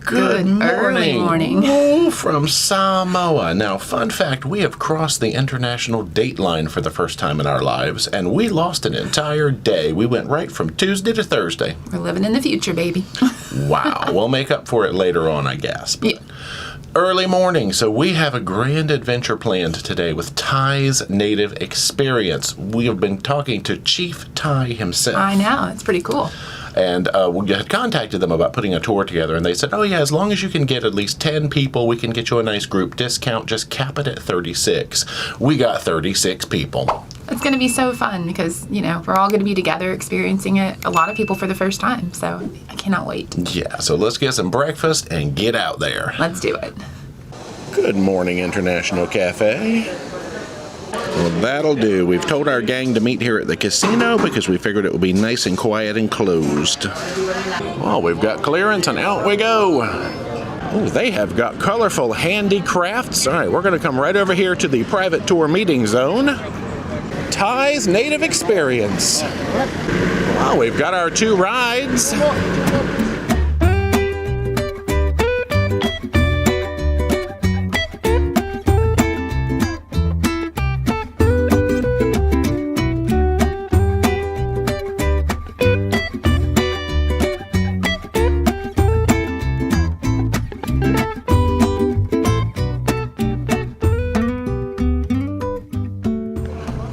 Good early morning. Woo, from Samoa. Now, fun fact, we have crossed the international date line for the first time in our lives, and we lost an entire day. We went right from Tuesday to Thursday. We're living in the future, baby. Wow. We'll make up for it later on, I guess. But yeah. Early morning, so we have a grand adventure planned today with Tais Native Experience. We have been talking to Chief Tai himself. I know, it's pretty cool. And we had contacted them about putting a tour together, and they said, oh yeah, as long as you can get at least 10 people, we can get you a nice group discount. Just cap it at 36. We got 36 people. It's going to be so fun because, you know, we're all going to be together experiencing it. A lot of people for the first time, so I cannot wait. Yeah, so let's get some breakfast and get out there. Let's do it. Good morning, International Cafe. Well, that'll do. We've told our gang to meet here at the casino because we figured it would be nice and quiet and closed. Well, we've got clearance and out we go. Oh, they have got colorful handicrafts. All right, we're going to come right over here to the private tour meeting zone. Tais Native Experience. Well, we've got our 2 rides.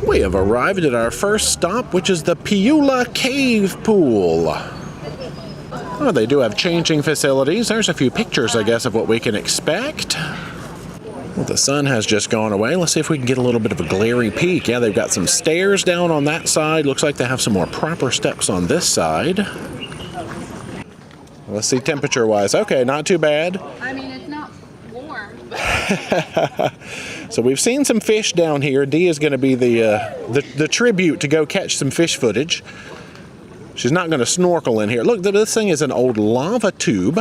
We have arrived at our first stop, which is the Piula Cave Pool. Oh, they do have changing facilities. There's a few pictures, I guess, of what we can expect. Well, the sun has just gone away. Let's see if we can get a little bit of a glary peek. Yeah, they've got some stairs down on that side. Looks like they have some more proper steps on this side. Let's see temperature-wise. Okay, not too bad. I mean, it's not warm. So we've seen some fish down here. Dee is going to be the tribute to go catch some fish footage. She's not going to snorkel in here. Look, this thing is an old lava tube.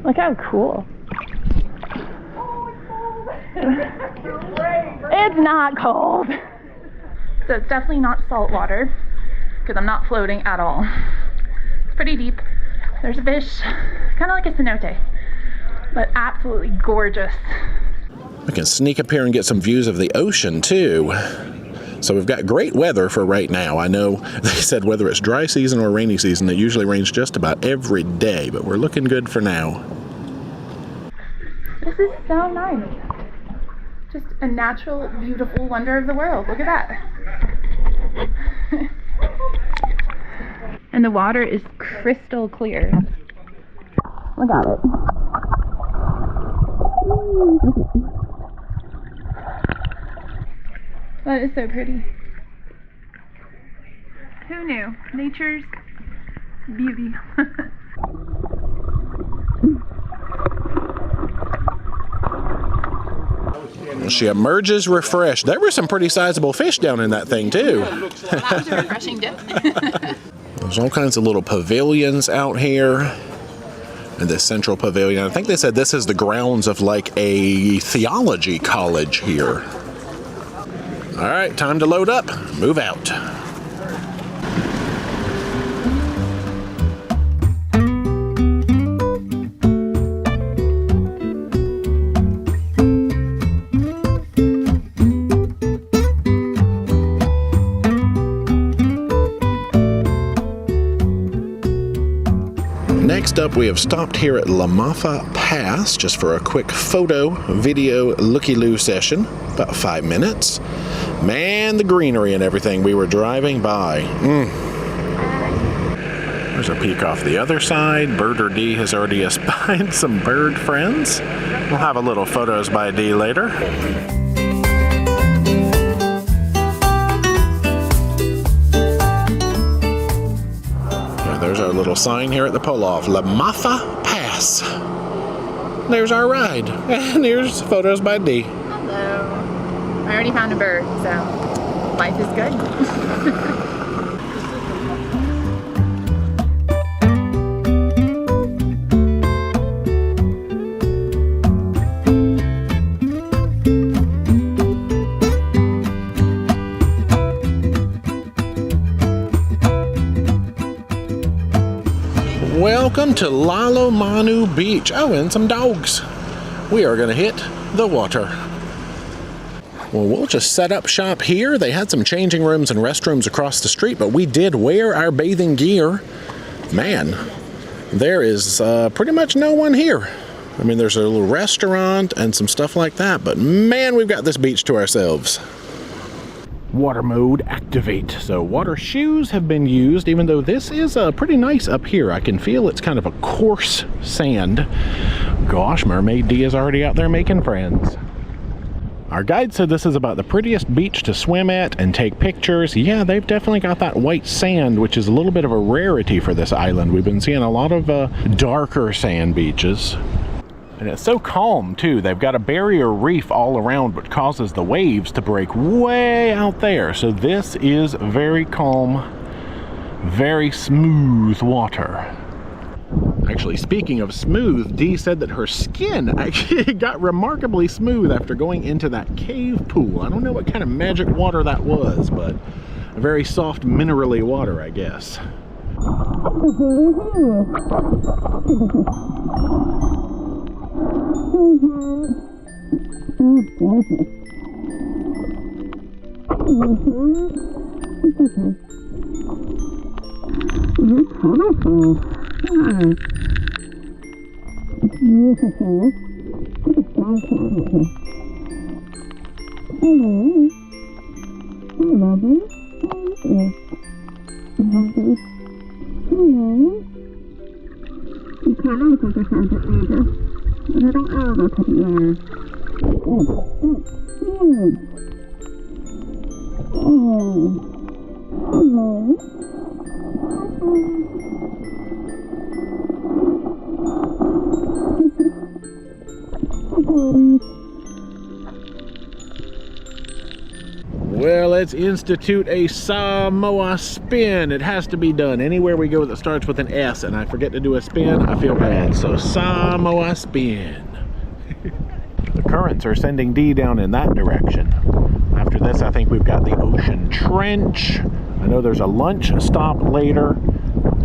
Look how cool. It's not cold. So it's definitely not salt water because I'm not floating at all. It's pretty deep. There's a fish, kind of like a cenote, but absolutely gorgeous. We can sneak up here and get some views of the ocean too. So we've got great weather for right now. I know they said whether it's dry season or rainy season, it usually rains just about every day, but we're looking good for now. This is so nice. Just a natural, beautiful wonder of the world. Look at that. And the water is crystal clear. Look at it. That is so pretty. Who knew? Nature's beauty. She emerges refreshed. There were some pretty sizable fish down in that thing too. That was a refreshing dip. There's all kinds of little pavilions out here. And this central pavilion, I think they said this is the grounds of like a theology college here. All right, time to load up, move out. Next up, we have stopped here at Mafa Pass just for a quick photo, video, looky-loo session, about 5 minutes. Man, the greenery and everything we were driving by. There's a peek off the other side. Birder Dee has already espied some bird friends. We'll have a little photos by Dee later. There's our little sign here at the pull-off, Mafa Pass. There's our ride, and here's photos by Dee. Hello. I already found a bird, so life is good. Welcome to Lalumano Beach. Oh, and some dogs. We are going to hit the water. Well, we'll just set up shop here. They had some changing rooms and restrooms across the street, but we did wear our bathing gear. Man, there is pretty much no one here. I mean, there's a little restaurant and some stuff like that, but man, we've got this beach to ourselves. Water mode activate. So water shoes have been used, even though this is pretty nice up here. I can feel it's kind of a coarse sand. Gosh, Mermaid D is already out there making friends. Our guide said this is about the prettiest beach to swim at and take pictures. Yeah, they've definitely got that white sand, which is a little bit of a rarity for this island. We've been seeing a lot of darker sand beaches. And it's so calm, too. They've got a barrier reef all around, which causes the waves to break way out there. So this is very calm, very smooth water. Actually, speaking of smooth, Dee said that her skin actually got remarkably smooth after going into that cave pool. I don't know what kind of magic water that was, but a very soft, minerally water, I guess. Well, let's institute a Samoa spin. It has to be done. Anywhere we go that starts with an S and I forget to do a spin, I feel bad. So Samoa spin. The currents are sending Dee down in that direction. After this, I think we've got the Ocean Trench. I know there's a lunch stop later.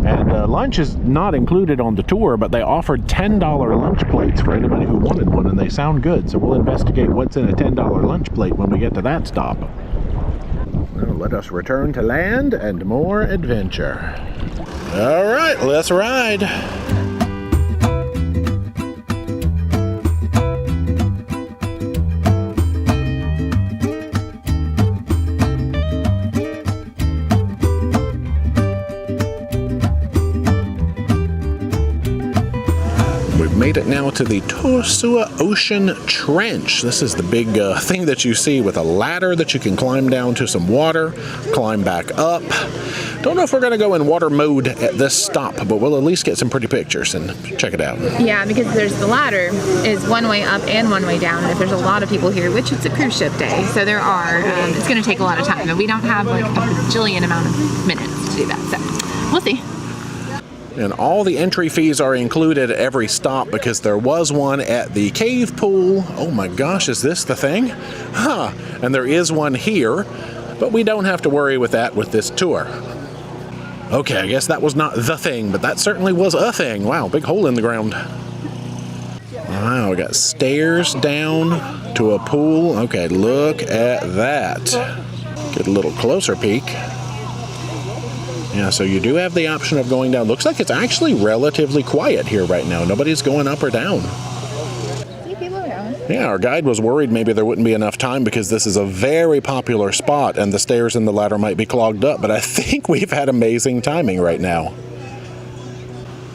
And lunch is not included on the tour, but they offered $10 lunch plates for anybody who wanted one, and they sound good. So we'll investigate what's in a $10 lunch plate when we get to that stop. Well, let us return to land and more adventure. All right, let's ride. Made it now to the Sua Ocean Trench. This is the big thing that you see with a ladder that you can climb down to some water, climb back up. Don't know if we're going to go in water mode at this stop, but we'll at least get some pretty pictures and check it out. Yeah, because there's the ladder is one way up and one way down, and if there's a lot of people here, which it's a cruise ship day, so there are, it's going to take a lot of time, and we don't have like a bajillion amount of minutes to do that, so we'll see. And all the entry fees are included at every stop because there was one at the cave pool. Oh my gosh, is this the thing? Huh, and there is one here, but we don't have to worry with that with this tour. Okay, I guess that was not the thing, but that certainly was a thing. Wow, big hole in the ground. Wow, we got stairs down to a pool. Okay, look at that. Get a little closer peek. Yeah, so you do have the option of going down. Looks like it's actually relatively quiet here right now. Nobody's going up or down. Yeah, our guide was worried maybe there wouldn't be enough time because this is a very popular spot and the stairs and the ladder might be clogged up, but I think we've had amazing timing right now.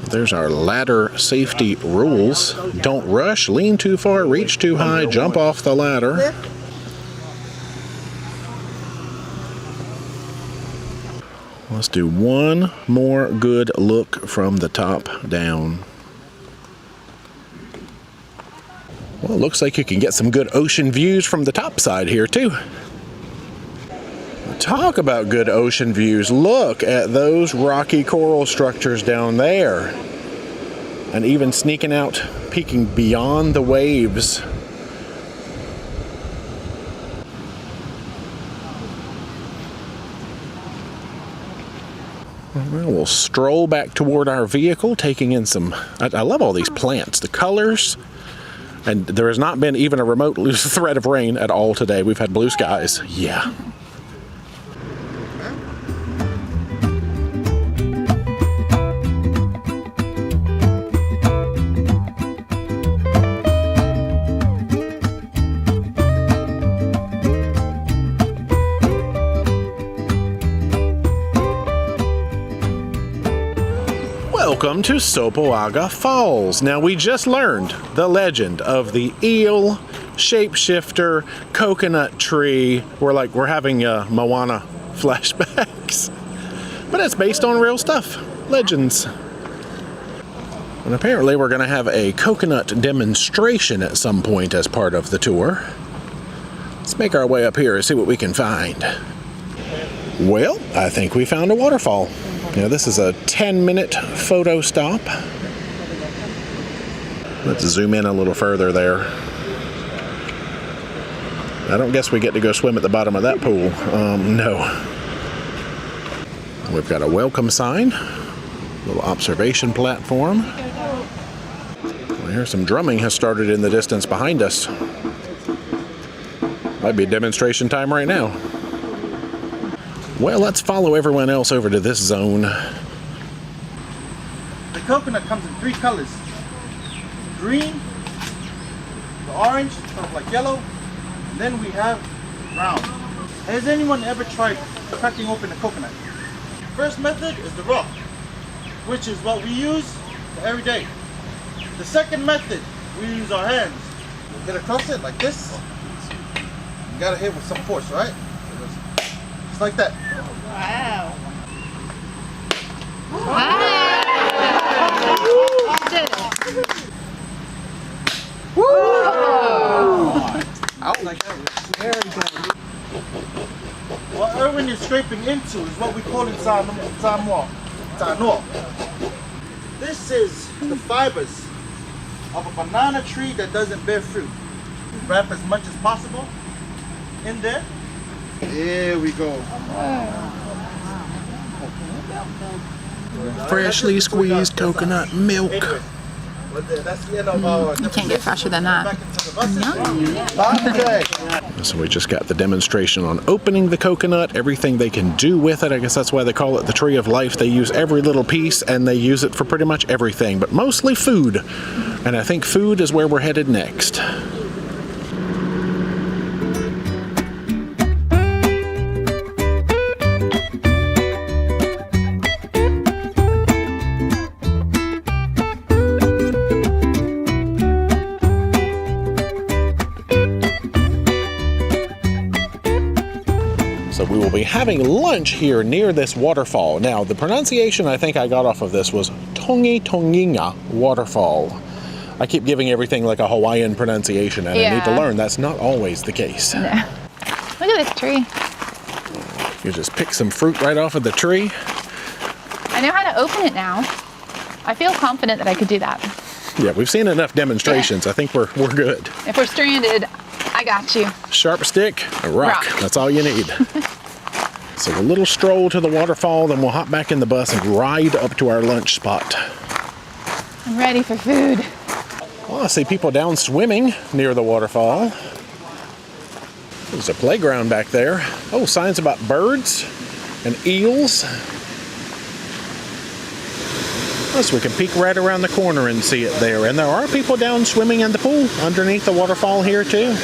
There's our ladder safety rules. Don't rush, lean too far, reach too high, jump off the ladder. Let's do one more good look from the top down. Well, it looks like you can get some good ocean views from the top side here too. Talk about good ocean views. Look at those rocky coral structures down there. And even sneaking out, peeking beyond the waves. Well, we'll stroll back toward our vehicle, taking in some... I love all these plants, the colors. And there has not been even a remote threat of rain at all today. We've had blue skies. Yeah. Welcome to Sopoaga Falls. Now, we just learned the legend of the eel, shapeshifter, coconut tree. We're having Moana flashbacks. But it's based on real stuff. Legends. And apparently we're going to have a coconut demonstration at some point as part of the tour. Let's make our way up here and see what we can find. Well, I think we found a waterfall. Now, this is a 10-minute photo stop. Let's zoom in a little further there. I don't guess we get to go swim at the bottom of that pool. No. We've got a welcome sign, little observation platform. I hear some drumming has started in the distance behind us. Might be demonstration time right now. Well, let's follow everyone else over to this zone. The coconut comes in 3 colors. Green, the orange, sort of like yellow, and then we have brown. Has anyone ever tried cracking open a coconut? First method is the rock, which is what we use for every day. The second method, we use our hands. We'll get across it like this. You gotta hit with some force, right? Just like that. Wow. What Erwin is scraping into is what we call in Samoa. This is the fibers of a banana tree that doesn't bear fruit. Wrap as much as possible in there. There we go. Freshly squeezed coconut milk. That's the end of our... You can't get fresher than that. So we just got the demonstration on opening the coconut, everything they can do with it. I guess that's why they call it the tree of life. They use every little piece and they use it for pretty much everything, but mostly food. And I think food is where we're headed next. So we will be having lunch here near this waterfall. Now, the pronunciation I think I got off of this was Togitogiga Waterfall. I keep giving everything like a Hawaiian pronunciation, and I need to learn that's not always the case. No. Look at this tree. You just pick some fruit right off of the tree. I know how to open it now. I feel confident that I could do that. Yeah, we've seen enough demonstrations. I think we're good. If we're stranded, I got you. Sharp stick, a rock. That's all you need. So a little stroll to the waterfall, then we'll hop back in the bus and ride up to our lunch spot. I'm ready for food. Well, I see people down swimming near the waterfall. There's a playground back there. Oh, signs about birds and eels. So we can peek right around the corner and see it there. And there are people down swimming in the pool underneath the waterfall here too.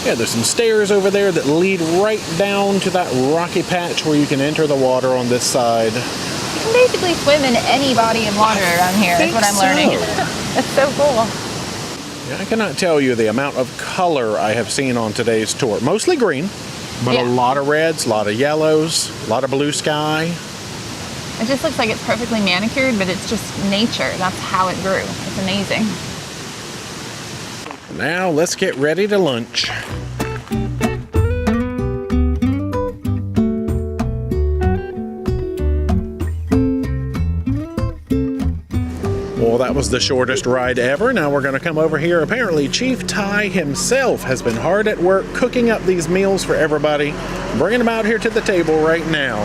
Yeah, there's some stairs over there that lead right down to that rocky patch where you can enter the water on this side. You can basically swim in any body of water around here, is what I'm learning. It's so cool. Yeah, I cannot tell you the amount of color I have seen on today's tour. Mostly green, but a lot of reds, a lot of yellows, a lot of blue sky. It just looks like it's perfectly manicured, but it's just nature. That's how it grew. It's amazing. Now let's get ready to lunch. Well, that was the shortest ride ever. Now we're going to come over here. Apparently, Chief Tai himself has been hard at work cooking up these meals for everybody, bringing them out here to the table right now.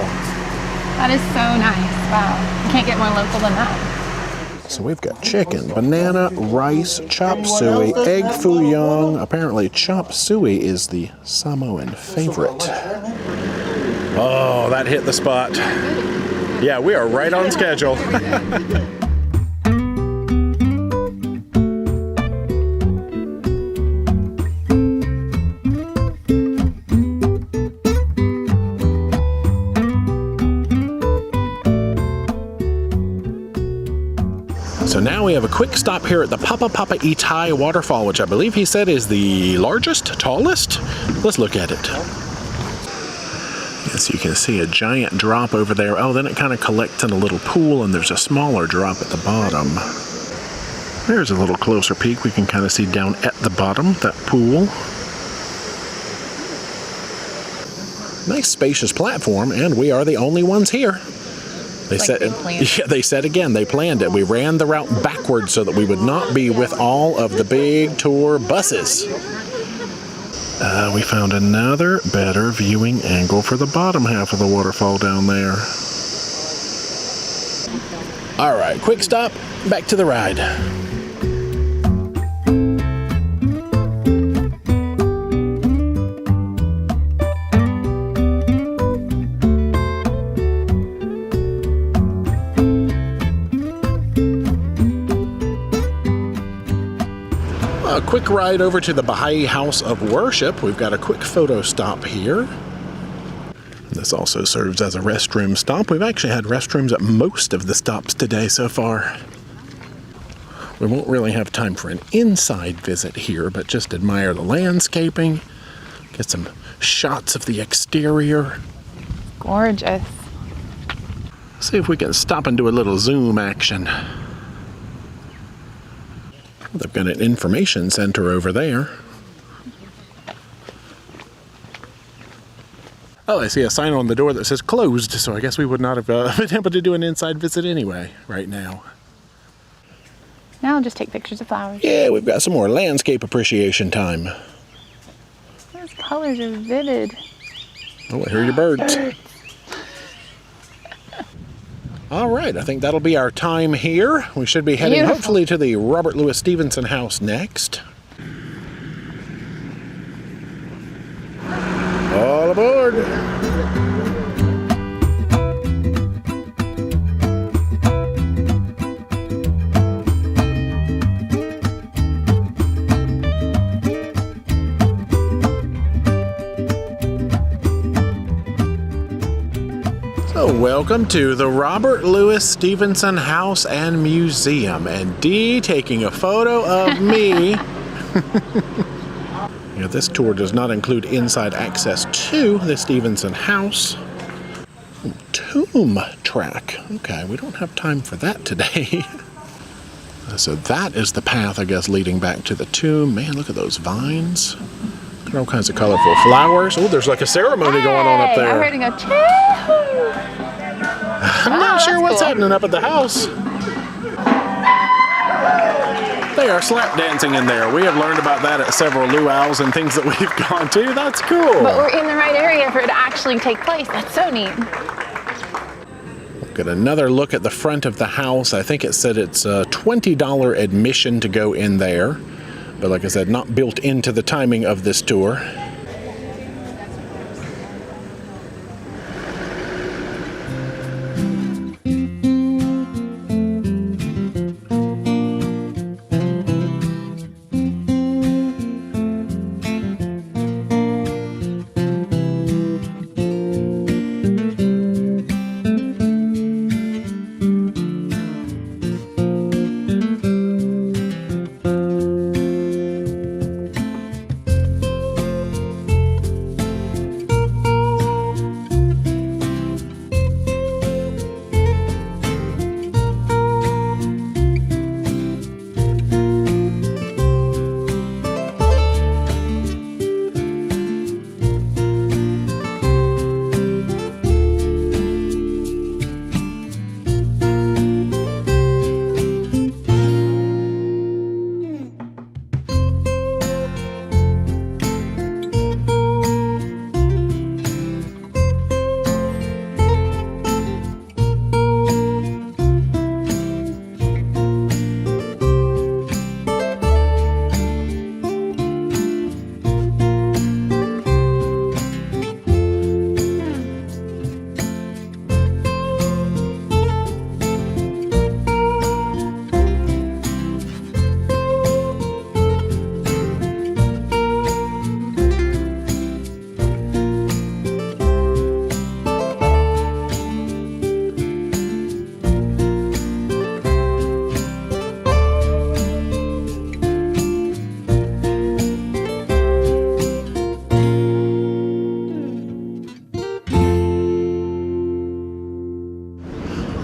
That is so nice. Wow. You can't get more local than that. So we've got chicken, banana, rice, chop suey, egg foo young. Apparently chop suey is the Samoan favorite. Oh, that hit the spot. Yeah, we are right on schedule. So now we have a quick stop here at the Papapapaitai waterfall, which I believe he said is the largest, tallest. Let's look at it. Yes, you can see a giant drop over there. Oh, then it kind of collects in a little pool, and there's a smaller drop at the bottom. There's a little closer peek. We can kind of see down at the bottom, that pool. Nice spacious platform, and we are the only ones here. They said again, they planned it. We ran the route backwards so that we would not be with all of the big tour buses. We found another better viewing angle for the bottom half of the waterfall down there. All right, quick stop, back to the ride. A quick ride over to the Baha'i House of Worship. We've got a quick photo stop here. This also serves as a restroom stop. We've actually had restrooms at most of the stops today so far. We won't really have time for an inside visit here, but just admire the landscaping, get some shots of the exterior. Gorgeous. See if we can stop and do a little zoom action. They've got an information center over there. Oh, I see a sign on the door that says closed, so I guess we would not have been able to do an inside visit anyway right now. Now I'll just take pictures of flowers. Yeah, we've got some more landscape appreciation time. Those colors are vivid. Oh, I hear your birds. All right, I think that'll be our time here. We should be heading hopefully to the Robert Louis Stevenson house next. All aboard! So welcome to the Robert Louis Stevenson House and Museum, and Dee taking a photo of me. Yeah, this tour does not include inside access to the Stevenson house. Tomb track. Okay, we don't have time for that today. So that is the path, I guess, leading back to the tomb. Man, look at those vines. Look at all kinds of colorful flowers. Oh, there's like a ceremony going on up there. I heard it go, choo! I'm not sure what's happening up at the house. They are slap dancing in there. We have learned about that at several luau's and things that we've gone to. That's cool. But we're in the right area for it to actually take place. That's so neat. Got another look at the front of the house. I think it said it's a $20 admission to go in there. But like I said, not built into the timing of this tour.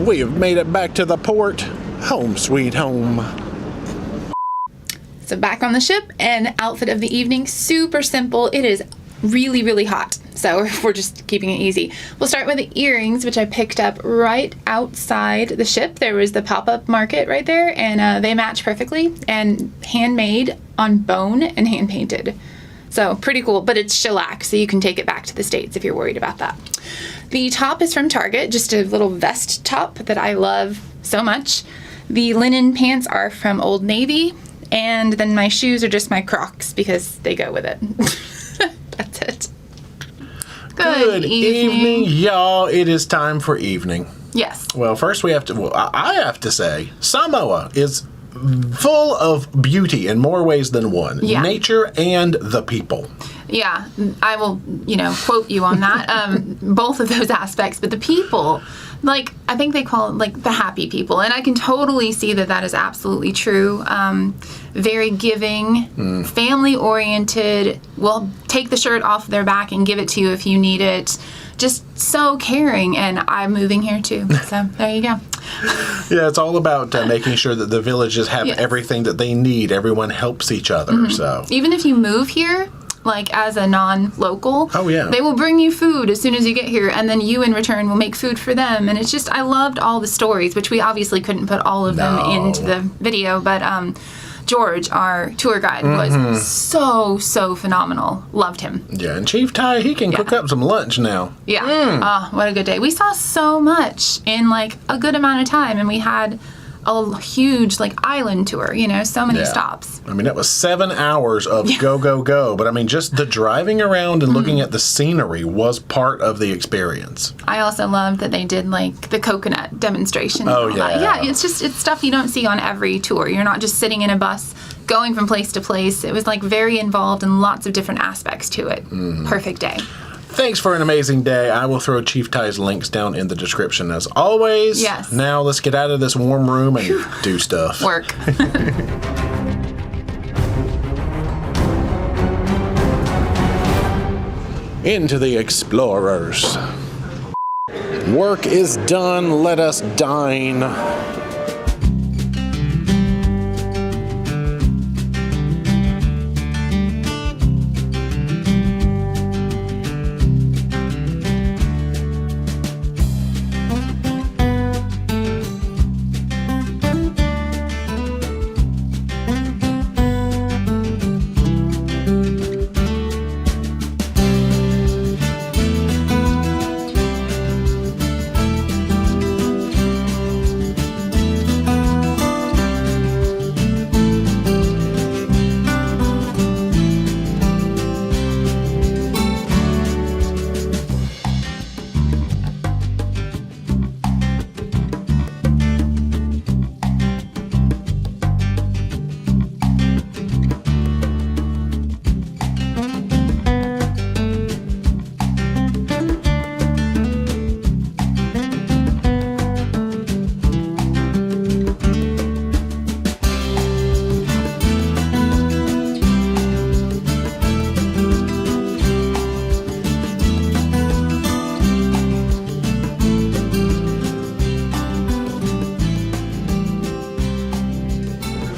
We have made it back to the port. Home sweet home. So back on the ship, and outfit of the evening, super simple. It is really, really hot, so we're just keeping it easy. We'll start with the earrings, which I picked up right outside the ship. There was the pop-up market right there, and they match perfectly, and handmade on bone and hand-painted. So pretty cool, but it's shellac, so you can take it back to the States if you're worried about that. The top is from Target, just a little vest top that I love so much. The linen pants are from Old Navy, and then my shoes are just my Crocs because they go with it. That's it. Good evening, y'all. It is time for evening. Yes. Well, first I have to say, Samoa is full of beauty in more ways than one. Yeah. Nature and the people. Yeah, I will, quote you on that. Both of those aspects, but the people, I think they call it the happy people, and I can totally see that is absolutely true. Very giving, family oriented, will take the shirt off their back and give it to you if you need it. Just so caring, and I'm moving here too, so there you go. Yeah, it's all about making sure that the villages have everything that they need. Everyone helps each other, so. Even if you move here, as a non-local, they will bring you food as soon as you get here, and then you in return will make food for them. And it's just, I loved all the stories, which we obviously couldn't put all of them into the video, but George, our tour guide, was so phenomenal. Loved him. Yeah, and Chief Ty, he can cook up some lunch now. Yeah. What a good day. We saw so much in a good amount of time, and we had a huge island tour, so many stops. I mean, it was 7 hours of go, but I mean, just the driving around and looking at the scenery was part of the experience. I also loved that they did the coconut demonstration. Oh yeah. Yeah, it's stuff you don't see on every tour. You're not just sitting in a bus going from place to place. It was very involved and lots of different aspects to it. Perfect day. Thanks for an amazing day. I will throw Chief Ty's links down in the description as always. Yes. Now let's get out of this warm room and do stuff. Work. Into the Explorers. Work is done. Let us dine.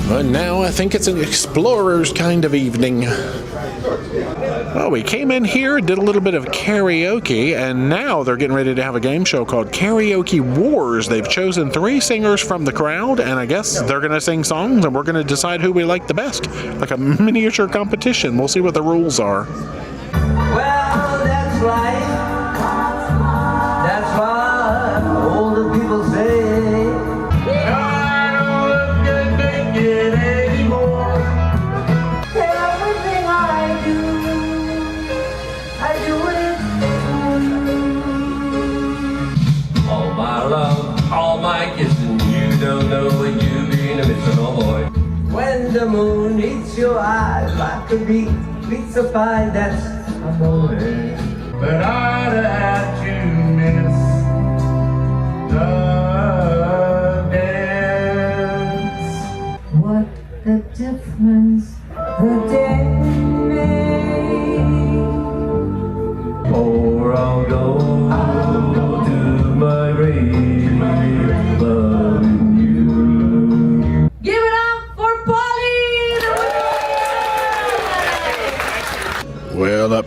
But now I think it's an explorer's kind of evening. Well, we came in here, did a little bit of karaoke, and now they're getting ready to have a game show called Karaoke Wars. They've chosen 3 singers from the crowd, and I guess they're going to sing songs, and we're going to decide who we like the best. Like a miniature competition. We'll see what the rules are. Well, that's right. That's what all the people say. I don't can make it anymore. Everything I do it for you. All my love, all my kissing, you don't know what you've been missing, oh boy. When the moon meets your eyes like a beat so fine, that's amore. But I'd have to miss the dance. What a difference the day made. Or I'll go to my grave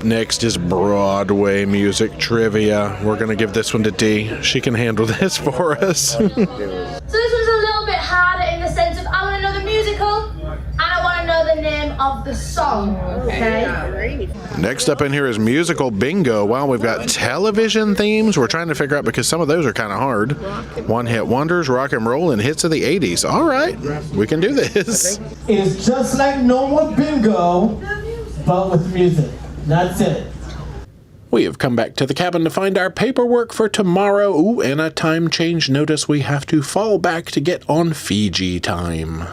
next is Broadway music trivia. We're going to give this one to Dee. She can handle this for us. So this one's a little bit harder in the sense of I want to know the musical and I want to know the name of the song. Okay? Next up in here is musical bingo. Wow, we've got television themes. We're trying to figure out because some of those are kind of hard. One-hit wonders, rock and roll, and hits of the 80s. All right, we can do this. It's just like normal bingo, but with music. That's it. We have come back to the cabin to find our paperwork for tomorrow. Ooh, and a time change notice. We have to fall back to get on Fiji time.